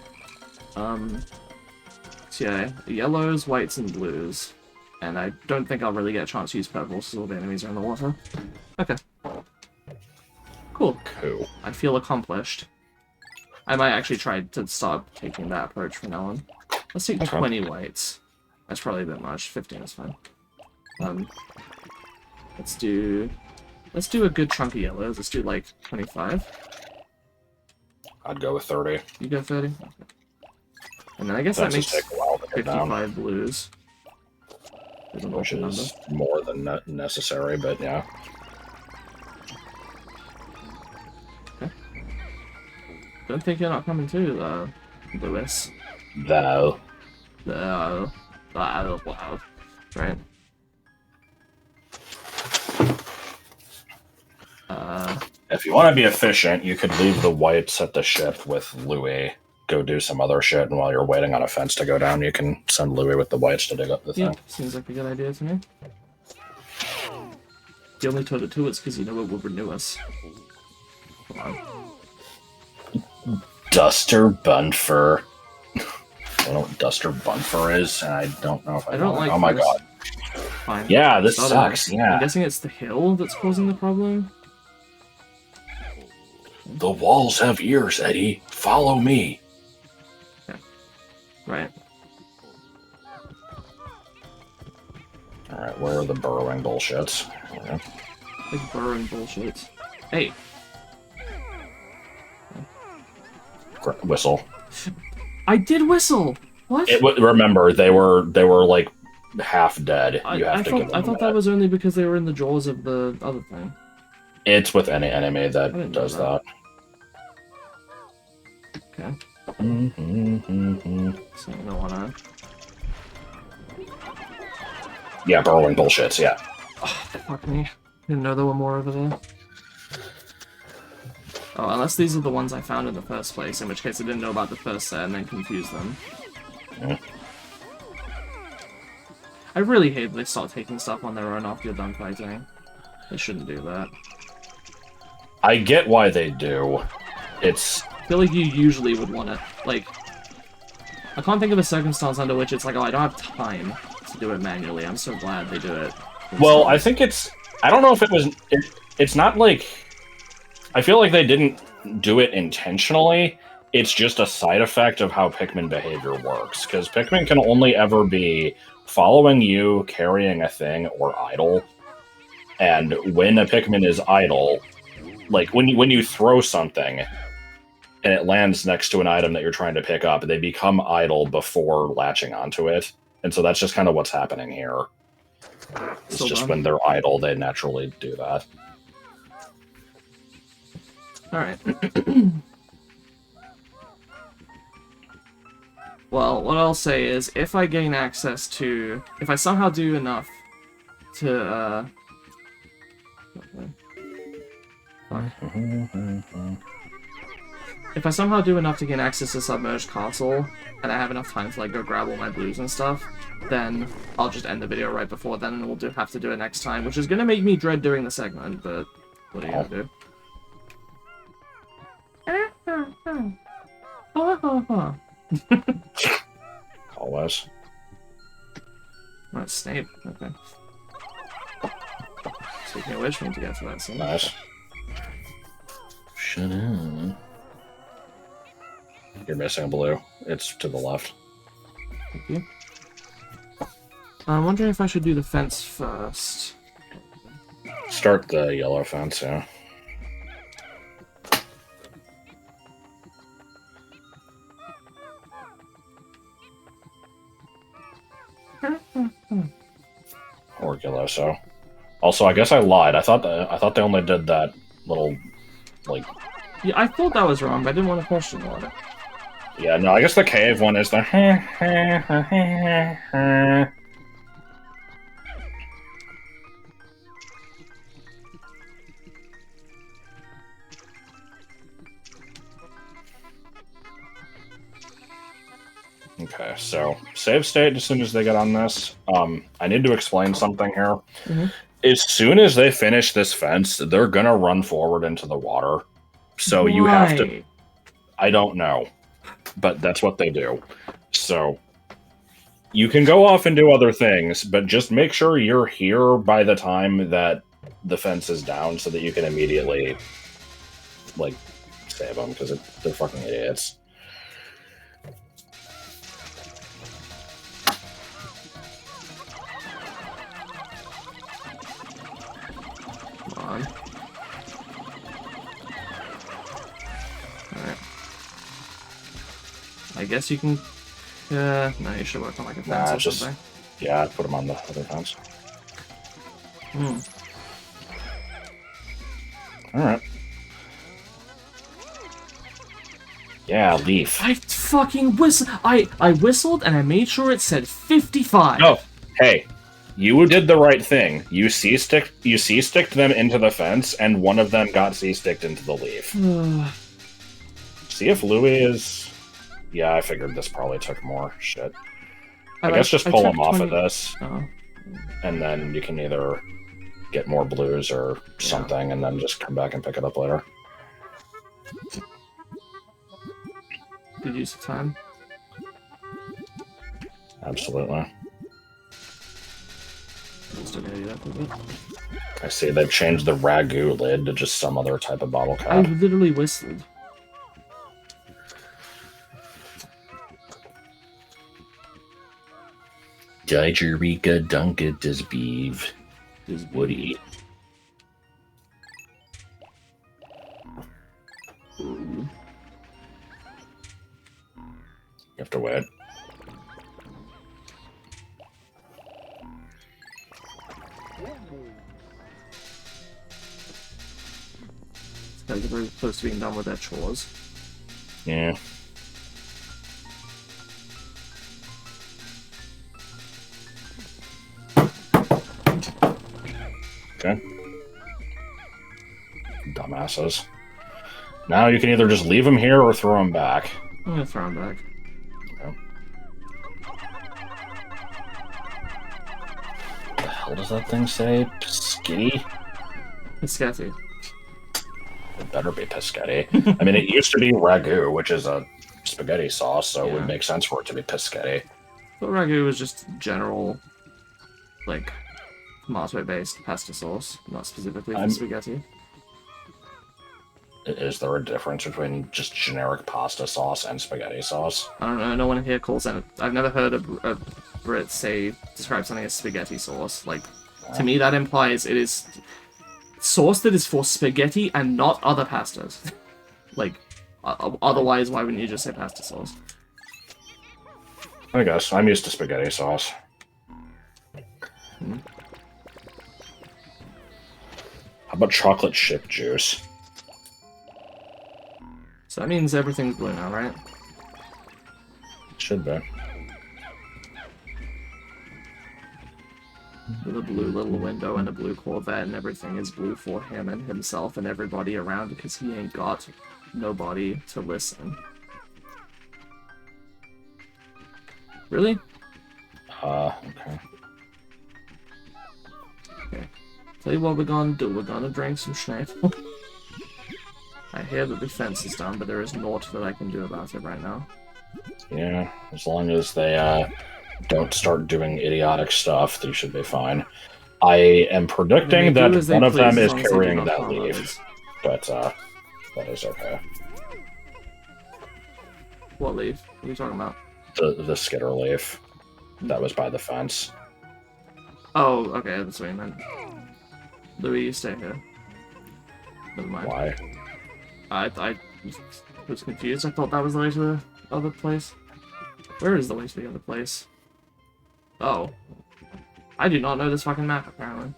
So yeah, yellows, whites, and blues. And I don't think I'll really get a chance to use purples because all the enemies are in the water. Okay. Cool. cool. I feel accomplished. I might actually try to start taking that approach from now on. Let's take 20 whites. That's probably a bit much. 15 is fine. Let's do a good chunk of yellows. Let's do like 25. I'd go with 30. You go 30? Okay. And then I guess that makes 55 blues. Which is more than necessary, but yeah. Okay. Don't think you're not coming too, Lewis. Though. Wow. Right. If you want to be efficient, you could leave the whites at the ship with Louis. Go do some other shit, and while you're waiting on a fence to go down, you can send Louis with the whites to dig up the thing. Seems like a good idea to me. You only told it to us because you know it will renew us. Come on. Duster Bunfur. I don't know what Duster Bunfur is, and I don't know if I don't like Oh my this. god. Fine. Yeah, this sucks, yeah. I'm guessing it's the hill that's causing the problem? The walls have ears, Eddie. Follow me. Yeah. Right. Alright, where are the burrowing bullshits? Okay. Like burrowing bullshit. Hey! Whistle. I did whistle! What? Remember, they were like half dead. You have to give them I thought that was only because they were in the jaws of the other thing. It's with any enemy that does that. Okay. So you don't wanna... Yeah, burrowing bullshits, yeah. Oh, fuck me. Didn't know there were more over there. Oh, unless these are the ones I found in the first place, in which case I didn't know about the first set and then confused them. Yeah. I really hate that they start taking stuff on their own after you're done fighting. They shouldn't do that. I get why they do. I feel like you usually would want to, like... I can't think of a circumstance under which it's like, oh, I don't have time to do it manually. I'm so glad they do it. Well, I think it's... I don't know if it was... It's not like... I feel like they didn't do it intentionally. It's just a side effect of how Pikmin behavior works. Because Pikmin can only ever be following you, carrying a thing, or idle. And when a Pikmin is idle... Like, when you throw something... and it lands next to an item that you're trying to pick up, they become idle before latching onto it. And so that's just kind of what's happening here. It's just when they're idle, they naturally do that. Alright. Well, what I'll say is, if I gain access to... If I somehow do enough to, if I somehow do enough to gain access to Submerged Castle, and I have enough time to like go grab all my blues and stuff, then I'll just end the video right before then, and we'll have to do it next time, which is gonna make me dread doing the segment, but what are you gonna do? Always. Oh, it's Snape. Okay. Speaking of which, we need to get to that soon. Nice. Shut up. You're missing a blue. It's to the left. Thank you. I'm wondering if I should do the fence first. Start the yellow fence, yeah. Or yellow, so. Also, I guess I lied. I thought they only did that little, like... Yeah, I thought that was wrong, but I didn't want to question it. Yeah, no, I guess the cave one is the... Okay, so save state as soon as they get on this. I need to explain something here. Mm-hmm. As soon as they finish this fence, they're gonna run forward into the water. So Why? you have to. I don't know, but that's what they do. So you can go off and do other things, but just make sure you're here by the time that the fence is down, so that you can immediately like save them because they're fucking idiots. On. Alright. I guess you can... no, you should work on like a fence or something. Yeah, put them on the other fence. Alright. Yeah, leaf. I fucking I whistled and I made sure it said 55. Oh, hey. You did the right thing. You C-sticked them into the fence, and one of them got C-sticked into the leaf. See if Louis is... Yeah, I figured this probably took more. Shit. I guess just pull him off of this, and then you can either get more blues or something, and then just come back and pick it up later. Good use of time. Absolutely. Still gonna do that for a bit. I see they've changed the ragu lid to just some other type of bottle cap. I literally whistled. Dijerica Dunket Disbeeve. Woody. You have to wait. They're very close to being done with their chores. Yeah. Okay. Dumbasses. Now you can either just leave them here or throw them back. I'm gonna throw them back. Okay. What the hell does that thing say? Piscetti? Piscetti. It better be Piscetti. I mean, it used to be ragu, which is a spaghetti sauce, so it would make sense for it to be Piscetti. But ragu was just general, like, tomato-based pasta sauce, not specifically for spaghetti. Is there a difference between just generic pasta sauce and spaghetti sauce? I don't know. No one here calls it. I've never heard a Brit describe something as spaghetti sauce. Like, to me, that implies it is sauce that is for spaghetti and not other pastas. Like, otherwise, why wouldn't you just say pasta sauce? I guess. I'm used to spaghetti sauce. How about chocolate chip juice? So that means everything's blue now, right? It should be. With a blue little window and a blue Corvette, and everything is blue for him and himself and everybody around because he ain't got nobody to listen. Really? Okay. Okay. Tell you what we're gonna do. We're gonna drink some Schnapple. I hear that the fence is done, but there is naught that I can do about it right now. Yeah, as long as they don't start doing idiotic stuff, they should be fine. I am predicting that one of them is carrying that leaf, but that is okay. What leaf? What are you talking about? The skitter leaf that was by the fence. Oh, okay, that's what you meant. Louis, you stay here. Never mind. Why? I was confused. I thought that was the way to the other place. Where is the way to the other place? Oh. I do not know this fucking map, apparently.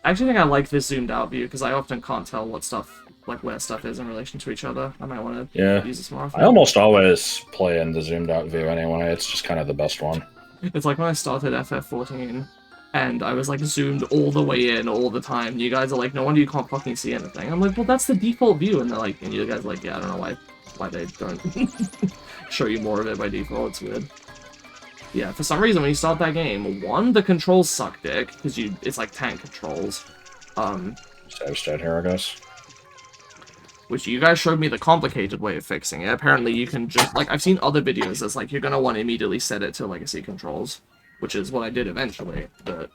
I actually think I like this zoomed out view, because I often can't tell what stuff, like where stuff is in relation to each other. I might want to use this more often. I almost always play in the zoomed out view anyway. It's just kind of the best one. It's like when I started FF14, and I was like zoomed all the way in all the time. You guys are like, no wonder you can't fucking see anything. I'm like, well, that's the default view. And they're like, and you guys are like, yeah, I don't know why why they don't show you more of it by default. It's weird. Yeah, for some reason when you start that game, one, the controls suck dick, because it's like tank controls. Save state here, I guess. Which you guys showed me the complicated way of fixing it. Apparently you can just, like, I've seen other videos that's like, you're gonna want to immediately set it to legacy controls. Which is what I did eventually.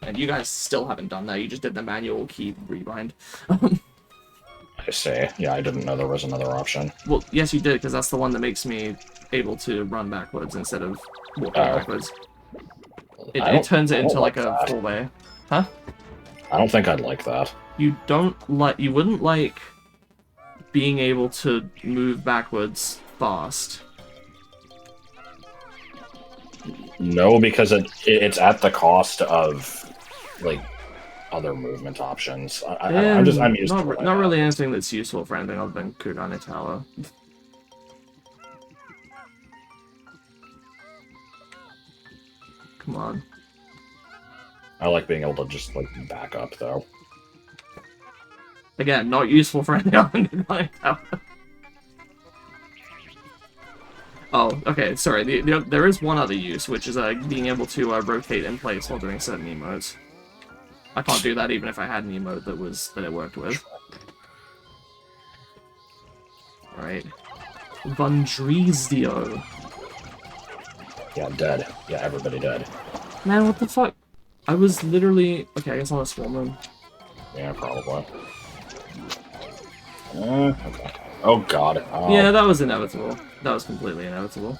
And you guys still haven't done that, you just did the manual key rebind. I see. Yeah, I didn't know there was another option. Well, yes you did, because that's the one that makes me able to run backwards instead of walking backwards. It turns it into like a full way. Huh? I don't think I'd like that. You wouldn't like being able to move backwards fast. No, because it's at the cost of, like, other movement options. I'm used to it. Not really anything that's useful for anything other than Kugane Tower. Come on. I like being able to just, like, back up, though. Again, not useful for anything other than Kugane Tower. Oh, okay, sorry. There is one other use, which is being able to rotate in place while doing certain emotes. I can't do that even if I had an emote that it worked with. Alright. Vundrizio. Yeah, dead. Yeah, everybody dead. Man, what the fuck? I was literally... Okay, I guess I'll swarm him. Yeah, probably. Okay. Oh god. Yeah, that was inevitable. That was completely inevitable.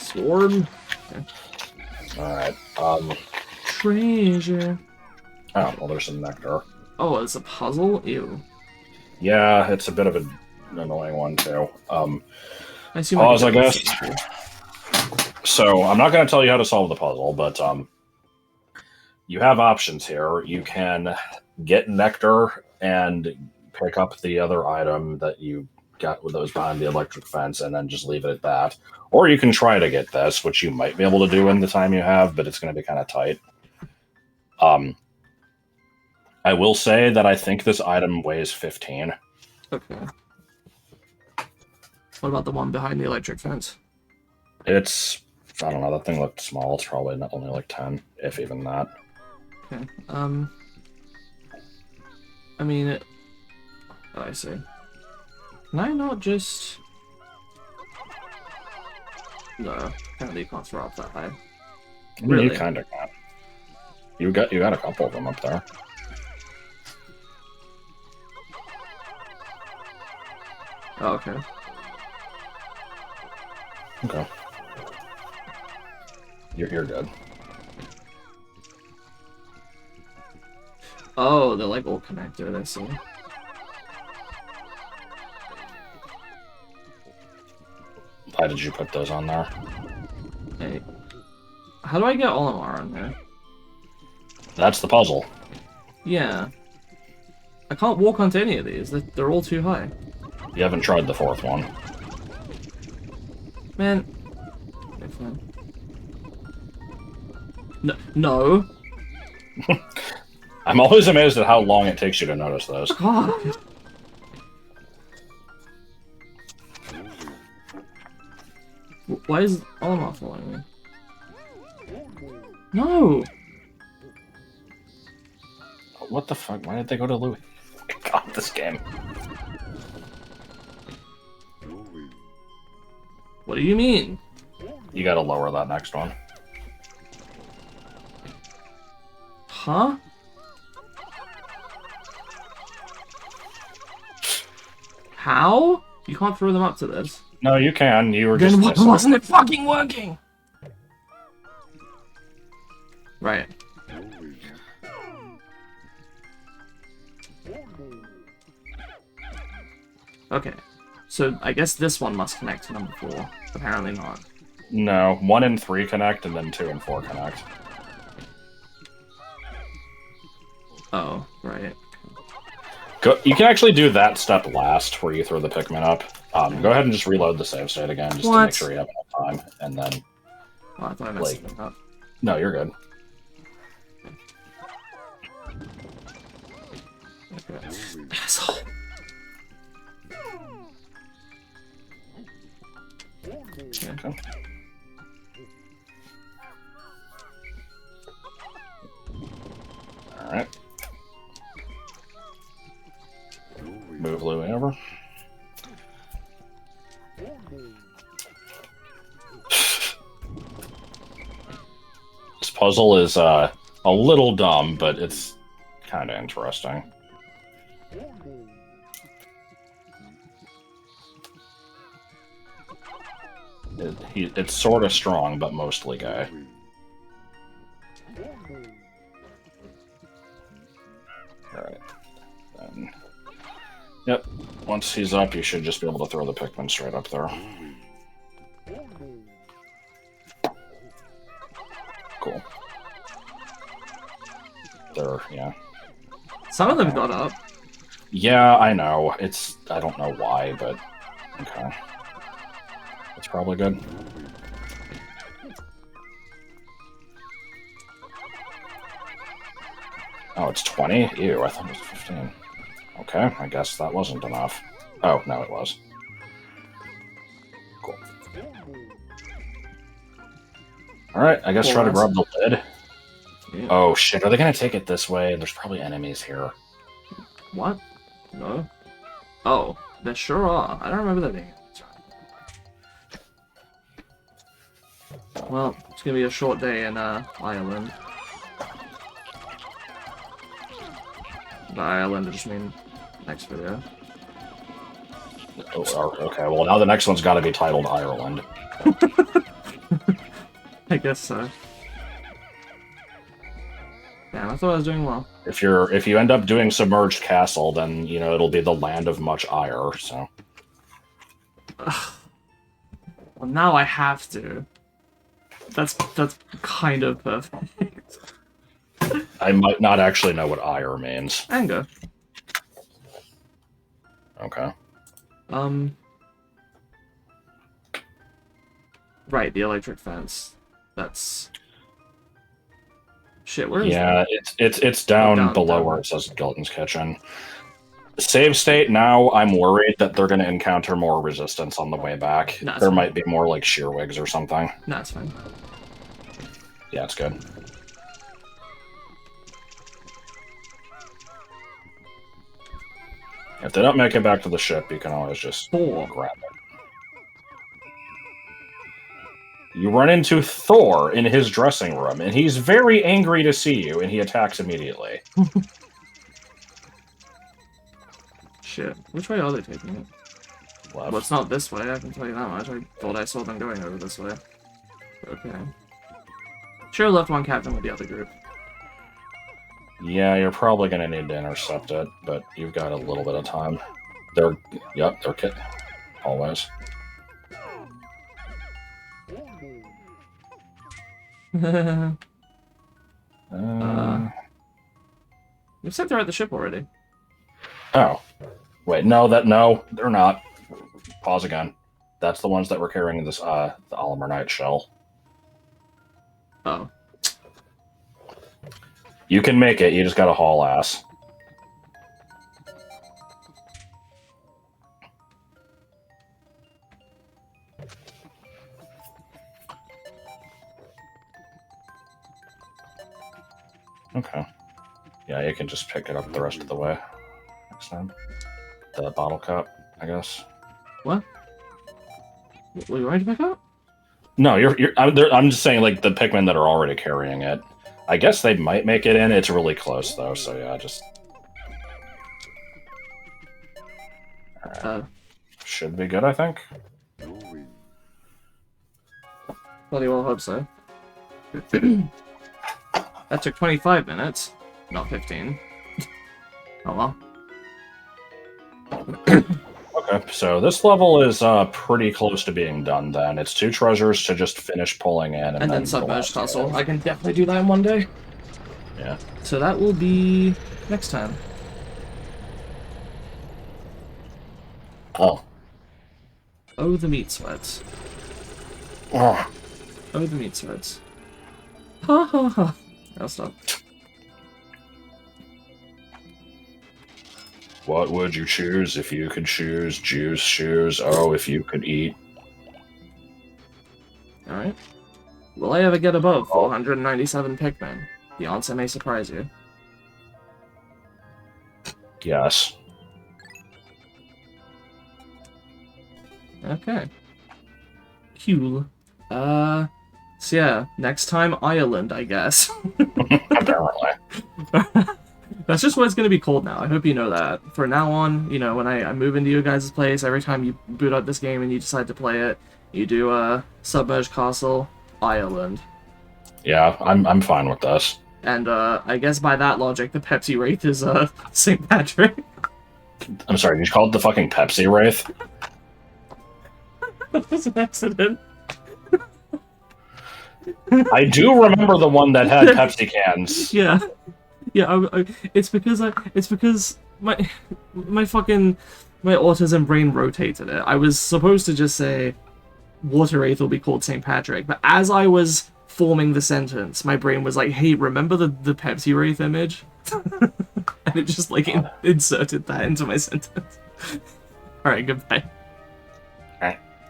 Sword. Okay. Alright, Treasure. Oh, well, there's some nectar. Oh, it's a puzzle? Ew. Yeah, it's a bit of an annoying one, too. I assume pause, I guess. So, I'm not going to tell you how to solve the puzzle, but, you have options here. You can get nectar and pick up the other item that you got with those behind the electric fence and then just leave it at that. Or you can try to get this, which you might be able to do in the time you have, but it's going to be kind of tight. I will say that I think this item weighs 15. Okay. What about the one behind the electric fence? It's, I don't know, that thing looked small. It's probably only like 10, if even that. Okay. I mean, oh, I see. Can I not just... No, apparently you can't throw up that high. Really? You kind of can. You got a couple of them up there. Oh, okay. Okay. You're good. Oh, they're like all connected, I see. Why did you put those on there? Hey. How do I get Olimar on here? That's the puzzle. Yeah. I can't walk onto any of these. They're all too high. You haven't tried the fourth one. Man. Okay, fine. No. No. I'm always amazed at how long it takes you to notice those. God. Why is Olimar following me? No! What the fuck? Why did they go to Louis? God, this game. What do you mean? You gotta lower that next one. Huh? How? You can't throw them up to this. No, you can. You were Then just why wasn't it fucking working? Right. Okay. So I guess this one must connect to number 4. Apparently not. No, 1 and 3 connect, and then 2 and 4 connect. Oh, right. You can actually do that step last, where you throw the Pikmin up. Go ahead and just reload the save state again, just to make sure you have enough time, and then... Oh, I thought I messed something up. No, you're good. Asshole. Okay. Alright. Move Louie over. This puzzle is a little dumb, but it's kind of interesting. It's sort of strong, but mostly gay. Alright. Then... Yep. Once he's up, you should just be able to throw the Pikmin straight up there. Cool. There, yeah. Some of them got up. Yeah, I know. I don't know why, but... Okay. That's probably good. Oh, it's 20? Ew, I thought it was 15. Okay, I guess that wasn't enough. Oh, no, it was. Cool. Alright, I guess try to grab the lid. Yeah. Oh, shit, are they gonna take it this way? There's probably enemies here. What? No. Oh, there sure are. I don't remember that being. Well, it's gonna be a short day in Ireland. By Ireland, I just mean next video. Oh, okay, well now the next one's got to be titled Ireland. I guess so. Damn, I thought I was doing well. If you end up doing Submerged Castle, then you know it'll be the land of much ire. So. Well, now I have to. That's kind of perfect. I might not actually know what ire means. Anger. Okay. Right, the electric fence. That's... Shit, where is Yeah, it's down below where it says Gilton's Kitchen. Save state, now I'm worried that they're going to encounter more resistance on the way back. No, there fine. might be more, like, shearwigs or something. No, it's fine. Yeah, it's good. If they don't make it back to the ship, you can always just grab it. You run into Thor in his dressing room, and he's very angry to see you, and he attacks immediately. Shit. Which way are they taking it? Left. Well, it's not this way, I can tell you that much. I thought I saw them going over this way. Okay. Sure left one captain with the other group. Yeah, you're probably going to need to intercept it, but you've got a little bit of time. Yep, they're kit. Always. You said they're at the ship already. Oh. Wait, no, they're not. Pause again. That's the ones that were carrying this, the Alamernite shell. Oh. You can make it, you just gotta haul ass. Okay. Yeah, you can just pick it up the rest of the way. Next time. The bottle cap, I guess. What? Were you ready to pick up? No, I'm just saying, like, the Pikmin that are already carrying it. I guess they might make it in. It's really close, though, so yeah, just... Should be good, I think. Bloody well hope so. That took 25 minutes, not 15. Oh well. Okay, so this level is pretty close to being done then. It's 2 treasures to just finish pulling in. And then Submerged Castle. I can definitely do that in one day. Yeah. So that will be next time. Oh. Oh, the meat sweats. Oh. Oh, the meat sweats. Ha ha ha. I'll stop. What would you choose if you could choose? Juice, shoes. Oh, if you could eat. Alright. Will I ever get above 497 Pikmin? The answer may surprise you. Yes. Okay. Cool. So yeah, next time Ireland, I guess. Apparently. That's just what it's gonna be called now. I hope you know that. For now on, you know, when I move into your guys' place, every time you boot up this game and you decide to play it, you do Submerged Castle, Ireland. Yeah, I'm fine with this. And I guess by that logic, the Pepsi Wraith is St. Patrick. I'm sorry, you called the fucking Pepsi Wraith? That was an accident. I do remember the one that had Pepsi cans. Yeah, yeah. It's because my autism brain rotated it. I was supposed to just say Water Wraith will be called St. Patrick, but as I was forming the sentence, my brain was like, "Hey, remember the Pepsi Wraith image?" And it just like inserted that into my sentence. All right, goodbye.